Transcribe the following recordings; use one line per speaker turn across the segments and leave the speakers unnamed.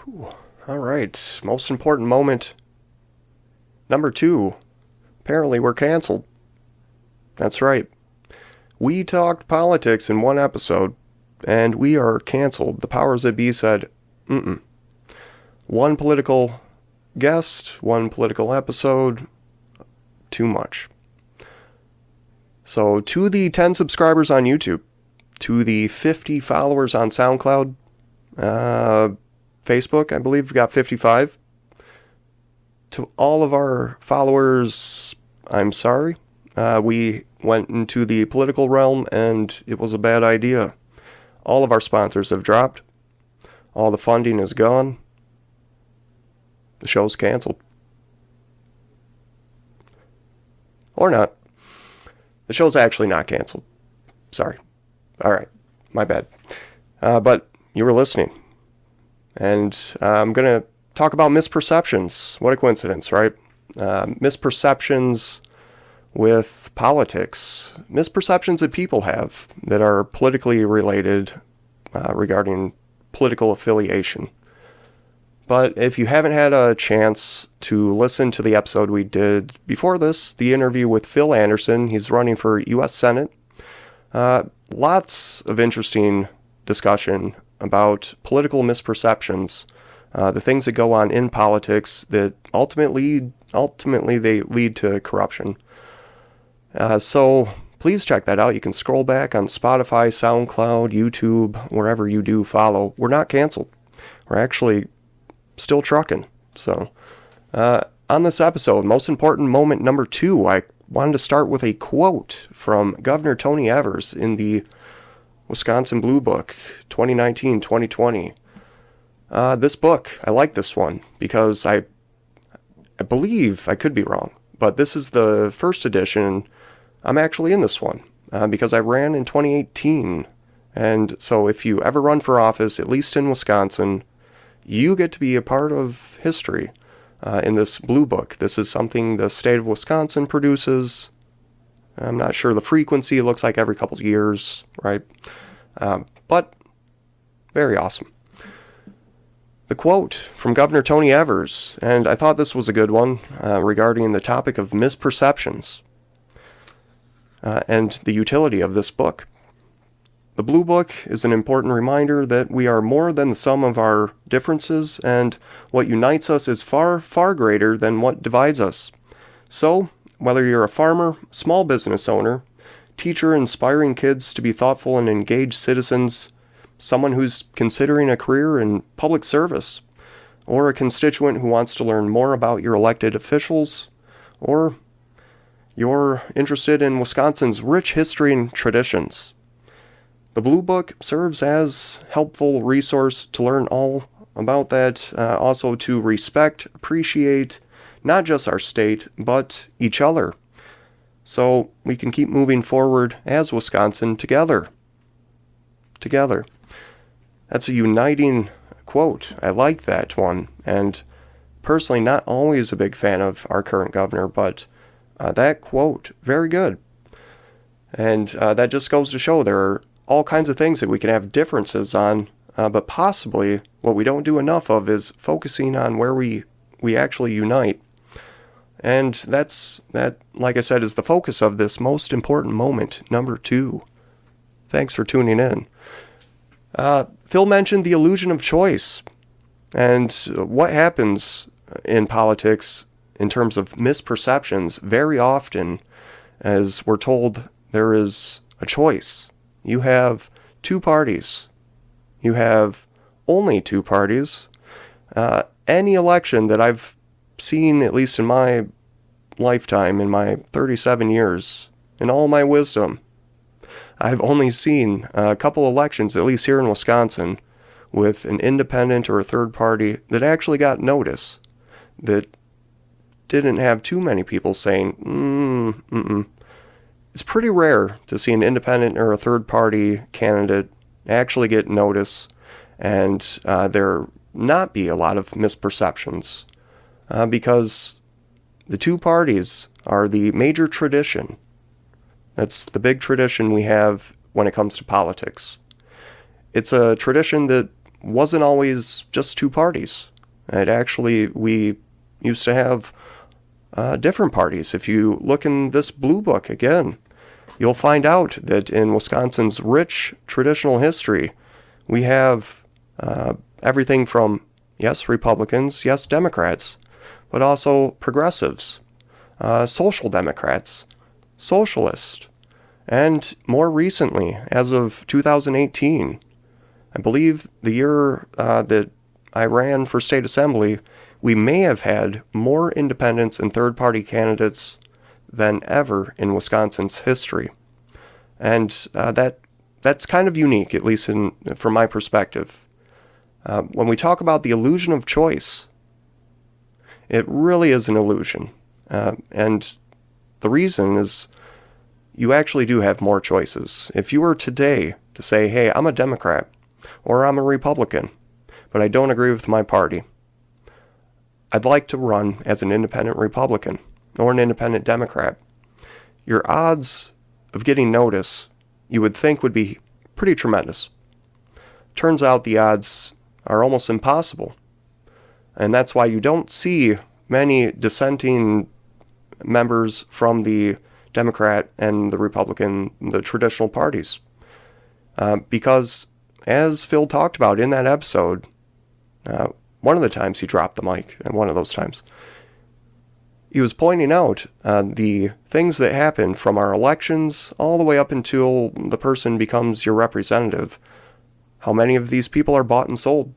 All right, most important moment. Number 2. Apparently we're canceled. That's right. We talked politics in one episode, and we are canceled. The powers that be said, one political guest, one political episode, too much. So to the 10 subscribers on YouTube, to the 50 followers on SoundCloud, Facebook, I believe we've got 55. To all of our followers, I'm sorry. We went into the political realm and it was a bad idea. All of our sponsors have dropped. All the funding is gone. The show's canceled. Or not. The show's actually not canceled. Sorry. Alright. My bad. But you were listening. And I'm going to talk about misperceptions. What a coincidence, right? Misperceptions with politics. Misperceptions that people have that are politically related regarding political affiliation. But if you haven't had a chance to listen to the episode we did before this, the interview with Phil Anderson, he's running for U.S. Senate. Lots of interesting discussion about political misperceptions, the things that go on in politics that ultimately they lead to corruption. So please check that out. You can scroll back on Spotify, SoundCloud, YouTube, wherever you do follow. We're not canceled. We're actually still trucking. So on this episode, most important moment number 2, I wanted to start with a quote from Governor Tony Evers in the Wisconsin Blue Book 2019-2020. This book, I like this one because I believe, I could be wrong, but this is the first edition. I'm actually in this one because I ran in 2018. And so if you ever run for office, at least in Wisconsin, you get to be a part of history in this blue book. This is something the state of Wisconsin produces. I'm not sure the frequency. It looks like every couple of years, right? But very awesome. The quote from Governor Tony Evers, and I thought this was a good one regarding the topic of misperceptions and the utility of this book. The Blue Book is an important reminder that we are more than the sum of our differences, and what unites us is far, far greater than what divides us. So, whether you're a farmer, small business owner, teacher inspiring kids to be thoughtful and engaged citizens, someone who's considering a career in public service, or a constituent who wants to learn more about your elected officials, or you're interested in Wisconsin's rich history and traditions, the Blue Book serves as a helpful resource to learn all about that, also to respect, appreciate, not just our state, but each other. So we can keep moving forward as Wisconsin together. Together. That's a uniting quote. I like that one. And personally, not always a big fan of our current governor, but that quote, very good. And that just goes to show there are all kinds of things that we can have differences on, but possibly what we don't do enough of is focusing on where we actually unite. And that, like I said, is the focus of this most important moment, number 2. Thanks for tuning in. Phil mentioned the illusion of choice and what happens in politics in terms of misperceptions very often, as we're told there is a choice. You have 2 parties. You have only 2 parties. Any election that I've seen, at least in my lifetime, in my 37 years, in all my wisdom, I've only seen a couple elections, at least here in Wisconsin, with an independent or a third party that actually got notice, that didn't have too many people saying, It's pretty rare to see an independent or a third party candidate actually get notice and there not be a lot of misperceptions because the 2 parties are the major tradition. That's the big tradition we have when it comes to politics. It's a tradition that wasn't always just two parties. We used to have different parties. If you look in this blue book again, you'll find out that in Wisconsin's rich traditional history, we have everything from, yes, Republicans, yes, Democrats, but also progressives, social democrats, socialists, and more recently, as of 2018, I believe the year that I ran for state assembly, we may have had more independents and third-party candidates than ever in Wisconsin's history. And that's kind of unique, at least from my perspective. When we talk about the illusion of choice, it really is an illusion. And the reason is you actually do have more choices. If you were today to say, hey, I'm a Democrat or I'm a Republican, but I don't agree with my party, I'd like to run as an independent Republican or an independent Democrat, your odds of getting notice you would think would be pretty tremendous. Turns out the odds are almost impossible. And that's why you don't see many dissenting members from the Democrat and the Republican, the traditional parties. Because, as Phil talked about in that episode, one of the times he dropped the mic, and one of those times, he was pointing out the things that happen from our elections all the way up until the person becomes your representative. How many of these people are bought and sold?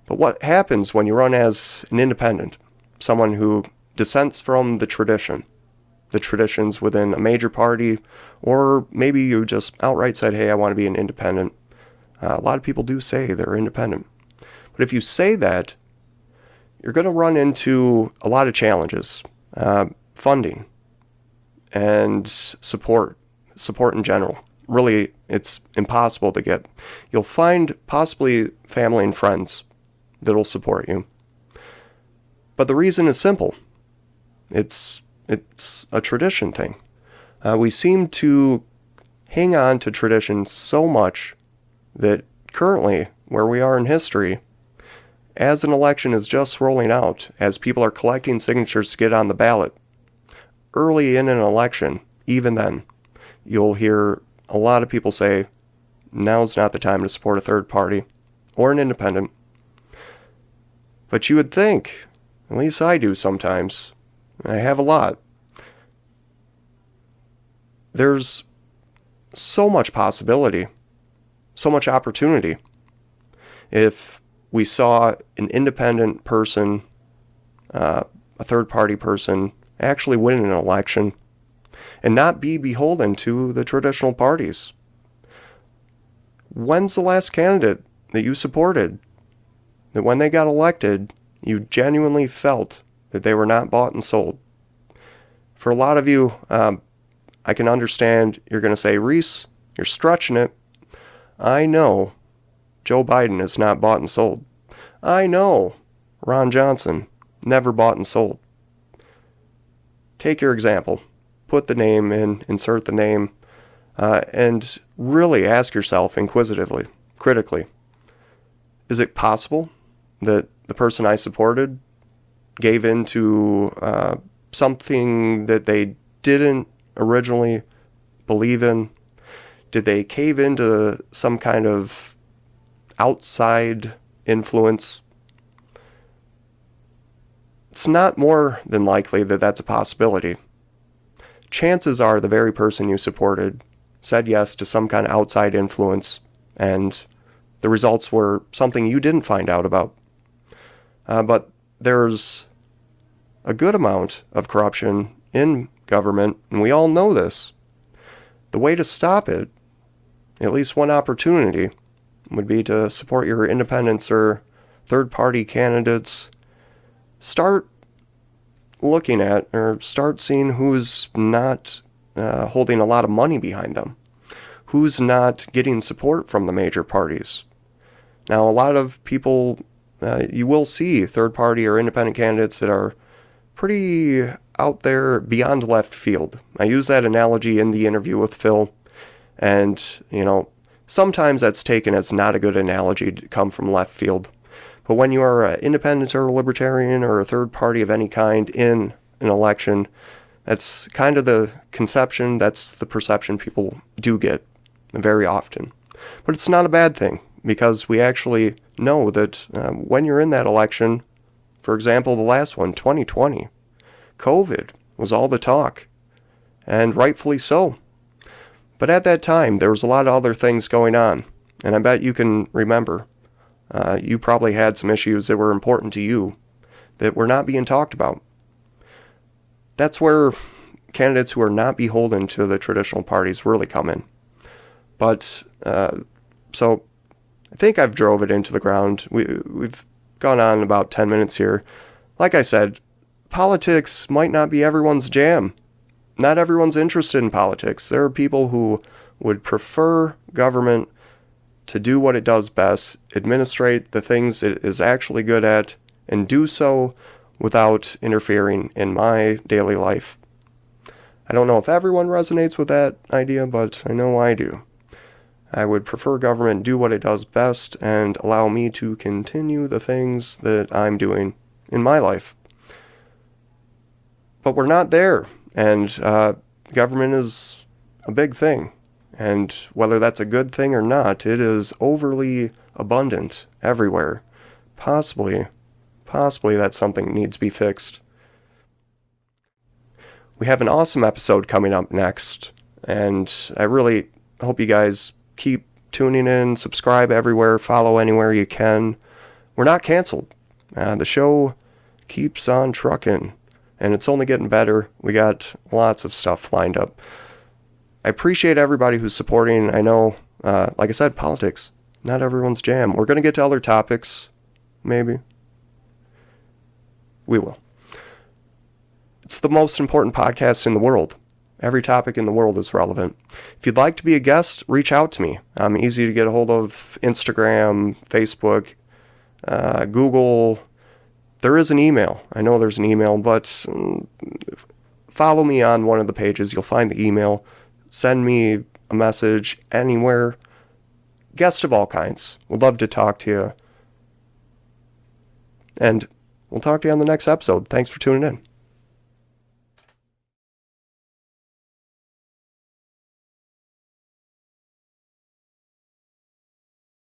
But what happens when you run as an independent, someone who dissents from the traditions within a major party, or maybe you just outright said, hey, I want to be an independent. A lot of people do say they're independent. But if you say that, you're going to run into a lot of challenges. Funding and support in general. Really, it's impossible to get. You'll find possibly family and friends that'll support you. But the reason is simple. It's a tradition thing. We seem to hang on to tradition so much that currently, where we are in history, as an election is just rolling out, as people are collecting signatures to get on the ballot, early in an election, even then, you'll hear a lot of people say, now's not the time to support a third party or an independent. But you would think, at least I do sometimes, I have a lot, there's so much possibility, so much opportunity. If we saw an independent person, a third-party person, actually win an election and not be beholden to the traditional parties. When's the last candidate that you supported that when they got elected, you genuinely felt that they were not bought and sold? For a lot of you, I can understand you're going to say, Reese, you're stretching it. I know Joe Biden is not bought and sold. I know Ron Johnson never bought and sold. Take your example. Put the name in, insert the name, and really ask yourself inquisitively, critically, is it possible that the person I supported gave in to something that they didn't originally believe in? Did they cave into some kind of outside influence? It's not more than likely that that's a possibility. Chances are the very person you supported said yes to some kind of outside influence, and the results were something you didn't find out about. But there's a good amount of corruption in government, and we all know this. The way to stop it, at least one opportunity, would be to support your independents or third-party candidates. Start looking at or start seeing who's not holding a lot of money behind them, who's not getting support from the major parties. Now, a lot of people, you will see third-party or independent candidates that are pretty out there beyond left field. I use that analogy in the interview with Phil, and, sometimes that's taken as not a good analogy to come from left field. But when you are an independent or a libertarian or a third party of any kind in an election, that's kind of the conception, that's the perception people do get very often. But it's not a bad thing, because we actually know that when you're in that election, for example, the last one, 2020, COVID was all the talk, and rightfully so. But at that time, there was a lot of other things going on, and I bet you can remember. You probably had some issues that were important to you that were not being talked about. That's where candidates who are not beholden to the traditional parties really come in. But, so I think I've drove it into the ground. We've gone on about 10 minutes here. Like I said, politics might not be everyone's jam. Not everyone's interested in politics. There are people who would prefer government to do what it does best, administrate the things it is actually good at, and do so without interfering in my daily life. I don't know if everyone resonates with that idea, but I know I do. I would prefer government do what it does best and allow me to continue the things that I'm doing in my life. But we're not there, and government is a big thing. And whether that's a good thing or not, it is overly abundant everywhere. Possibly that's something that needs to be fixed. We have an awesome episode coming up next, and I really hope you guys keep tuning in, subscribe everywhere, follow anywhere you can. We're not canceled. The show keeps on trucking, and it's only getting better. We got lots of stuff lined up. I appreciate everybody who's supporting. I know, like I said, politics, not everyone's jam. We're going to get to other topics, maybe. We will. It's the most important podcast in the world. Every topic in the world is relevant. If you'd like to be a guest, reach out to me. I'm easy to get a hold of. Instagram, Facebook, Google. There is an email. I know there's an email, but follow me on one of the pages. You'll find the email. Send me a message anywhere. Guests of all kinds. Would love to talk to you. And we'll talk to you on the next episode. Thanks for tuning in.